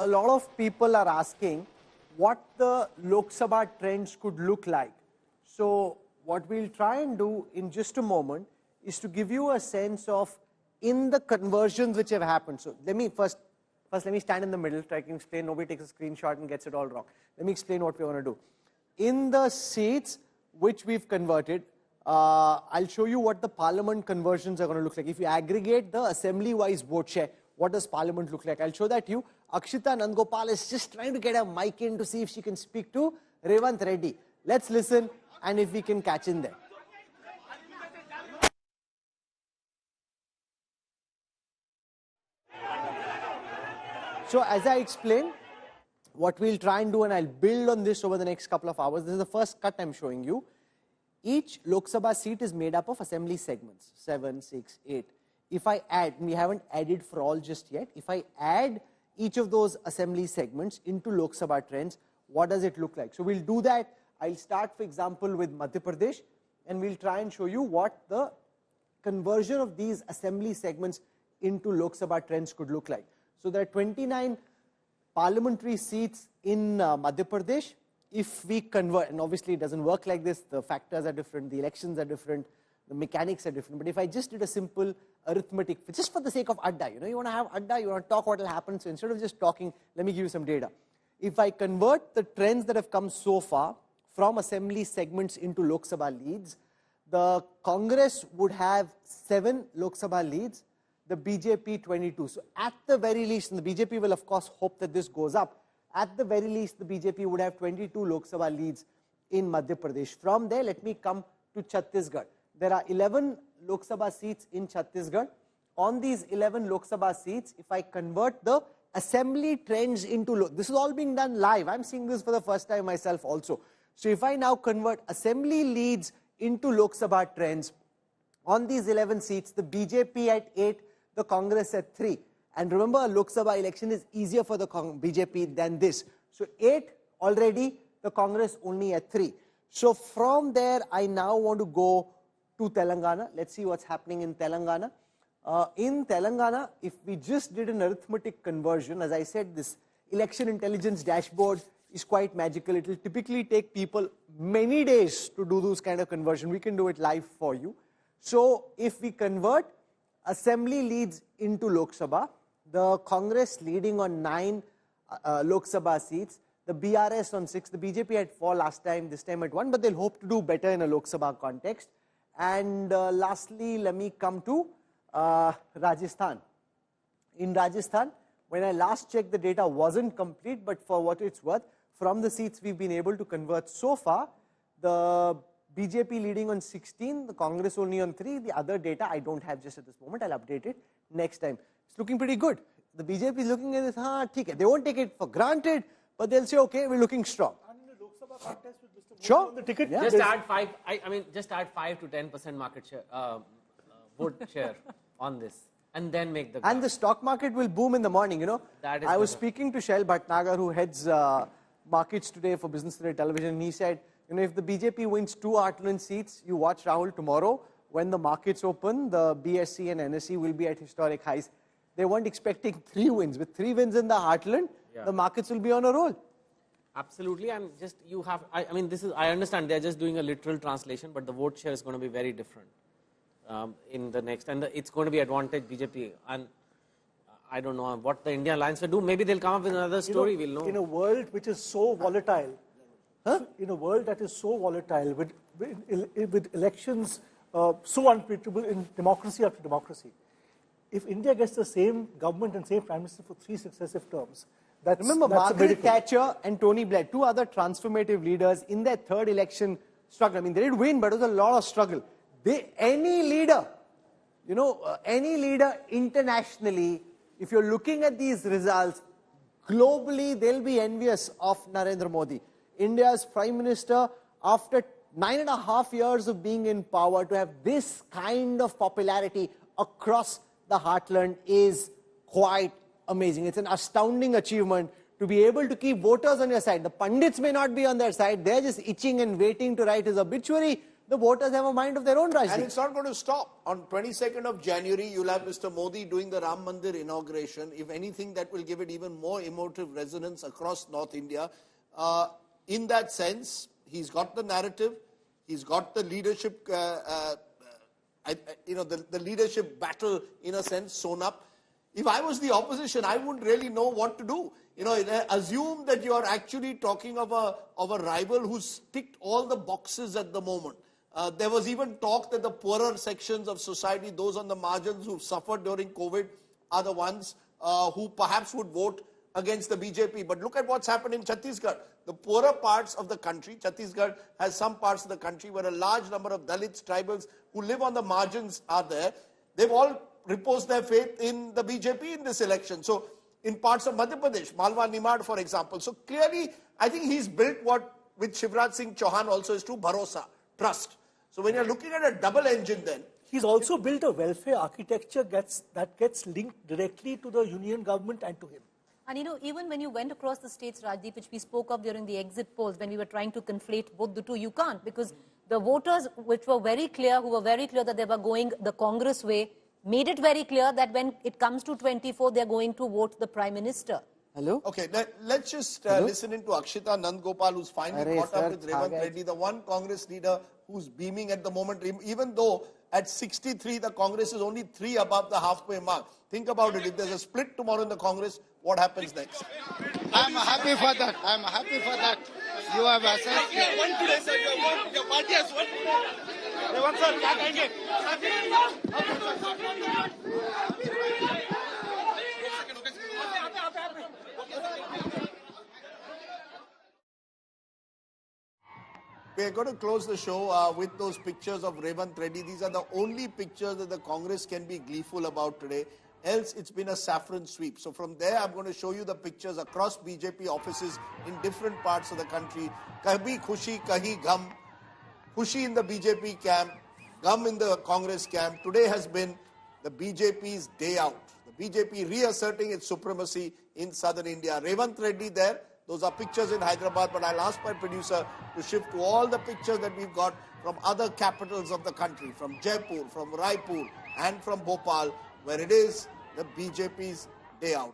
a lot of people are asking what the Lok Sabha trends could look like. So what we'll try and do in just a moment is to give you a sense of in the conversions which have happened. So let me first let me stand in the middle, try to explain, nobody takes a screenshot and gets it all wrong. Let me explain what we want to do. In the seats which we've converted, I'll show you what the parliament conversions are going to look like. If you aggregate the assembly-wise vote share, what does parliament look like? I'll show that to you. Akshita Nandgopal is just trying to get a mic in to see if she can speak to Revant Reddy. Let's listen and if we can catch in there. So as I explained, what we'll try and do, and I'll build on this over the next couple of hours, this is the first cut I'm showing you. Each Lok Sabha seat is made up of assembly segments, 7, 6, 8. If I add, and we haven't added for all just yet, if I add each of those assembly segments into Lok Sabha trends, what does it look like? So we'll do that. I'll start, for example, with Madhya Pradesh, and we'll try and show you what the conversion of these assembly segments into Lok Sabha trends could look like. So there are 29 parliamentary seats in Madhya Pradesh. If we convert, and obviously it doesn't work like this, the factors are different, the elections are different, the mechanics are different. But if I just did a simple arithmetic, just for the sake of adda, you want to have adda, you want to talk what will happen. So instead of just talking, let me give you some data. If I convert the trends that have come so far from assembly segments into Lok Sabha leads, the Congress would have 7 Lok Sabha leads, the BJP 22. So at the very least, and the BJP will of course hope that this goes up, at the very least the BJP would have 22 Lok Sabha leads in Madhya Pradesh. From there, let me come to Chhattisgarh. There are 11 Lok Sabha seats in Chhattisgarh. On these 11 Lok Sabha seats, if I convert the assembly trends into, this is all being done live. I'm seeing this for the first time myself also. So if I now convert assembly leads into Lok Sabha trends, on these 11 seats, the BJP at 8, the Congress at 3. And remember, a Lok Sabha election is easier for the BJP than this. So 8 already, the Congress only at 3. So from there, I now want to go to Telangana. Let's see what's happening in Telangana. In Telangana, if we just did an arithmetic conversion, as I said, this election intelligence dashboard is quite magical. It will typically take people many days to do those kind of conversion. We can do it live for you. So if we convert assembly leads into Lok Sabha, the Congress leading on 9 Lok Sabha seats, the BRS on 6, the BJP had 4 last time, this time at 1, but they'll hope to do better in a Lok Sabha context. And lastly, let me come to Rajasthan. In Rajasthan, when I last checked, the data wasn't complete, but for what it's worth, from the seats we've been able to convert so far, the BJP leading on 16, the Congress only on 3. The other data I don't have just at this moment. I'll update it next time. It's looking pretty good. The BJP is looking at this, they won't take it for granted, but they'll say, okay, we're looking strong. And in the Lok Sabha contest with Mr. Modi Sure. on the ticket, Just add 5. I mean, just add 5 to 10% market share, vote share on this, and then make the. And the stock market will boom in the morning. That is I was speaking to Shail Bhatnagar, who heads markets today for Business Today Television, and he said, if the BJP wins 2 Heartland seats, you watch Rahul tomorrow, when the markets open, the BSE and NSE will be at historic highs. They weren't expecting 3 wins. With 3 wins in the Heartland, the markets will be on a roll. Absolutely, and just you have, I mean, this is, I understand they're just doing a literal translation, but the vote share is going to be very different in the next, and it's going to be advantage BJP. And I don't know what the India Alliance will do. Maybe they'll come up with another story, we'll know. In a world which is so volatile, in a world that is so volatile, with elections so unpredictable in democracy after democracy, if India gets the same government and same prime minister for 3 successive terms, Remember, Margaret Thatcher and Tony Blair, 2 other transformative leaders in their 3rd election struggle. I mean, they did win, but it was a lot of struggle. Any leader, any leader internationally, if you're looking at these results, globally, they'll be envious of Narendra Modi. India's Prime Minister, after 9.5 years of being in power, to have this kind of popularity across the heartland is quite amazing. It's an astounding achievement to be able to keep voters on your side. The pundits may not be on their side. They're just itching and waiting to write his obituary. the voters have a mind of their own, Rajdeep. And it's not going to stop. On 22nd of January, you'll have Mr. Modi doing the Ram Mandir inauguration. If anything, that will give it even more emotive resonance across North India. In that sense, he's got the narrative. He's got the leadership, the leadership battle, in a sense, sewn up. If I was the opposition, I wouldn't really know what to do. Assume that you are actually talking of a rival who's ticked all the boxes at the moment. There was even talk that the poorer sections of society, those on the margins who've suffered during COVID, are the ones who perhaps would vote against the BJP. But look at what's happened in Chhattisgarh. The poorer parts of the country, Chhattisgarh has some parts of the country where a large number of Dalits, tribals who live on the margins are there. They've all reposed their faith in the BJP in this election. So in parts of Madhya Pradesh, Malwa Nimad, for example. So clearly, I think he's built what with Shivraj Singh Chauhan also is true, bharosa, trust. So when you're looking at a double engine then, he's also built a welfare architecture that gets linked directly to the union government and to him. And even when you went across the states, Rajdeep, which we spoke of during the exit polls, when we were trying to conflate both the two, you can't, because the voters who were very clear that they were going the Congress way, made it very clear that when it comes to 24, they're going to vote the Prime Minister. Hello? Okay, let's just listen in to Akshita Nandgopal, who's finally caught up with Revanth Reddy, the one Congress leader who's beaming at the moment, even though at 63, the Congress is only 3 above the halfway mark. Think about it. If there's a split tomorrow in the Congress, what happens next? I'm happy for that. I'm happy for that. You have assessed. You won today, sir. Your party has won. Revanth sir, क्या कहेंगे? We're going to close the show with those pictures of Revanth Reddy. These are the only pictures that the Congress can be gleeful about today. Else, it's been a saffron sweep. So from there, I'm going to show you the pictures across BJP offices in different parts of the country. Kabhi khushi, kahi gham. Khushi in the BJP camp, gham in the Congress camp. Today has been the BJP's day out. The BJP reasserting its supremacy in southern India. Revanth Reddy there. Those are pictures in Hyderabad, but I'll ask my producer to shift to all the pictures that we've got from other capitals of the country, from Jaipur, from Raipur, and from Bhopal, where it is the BJP's day out.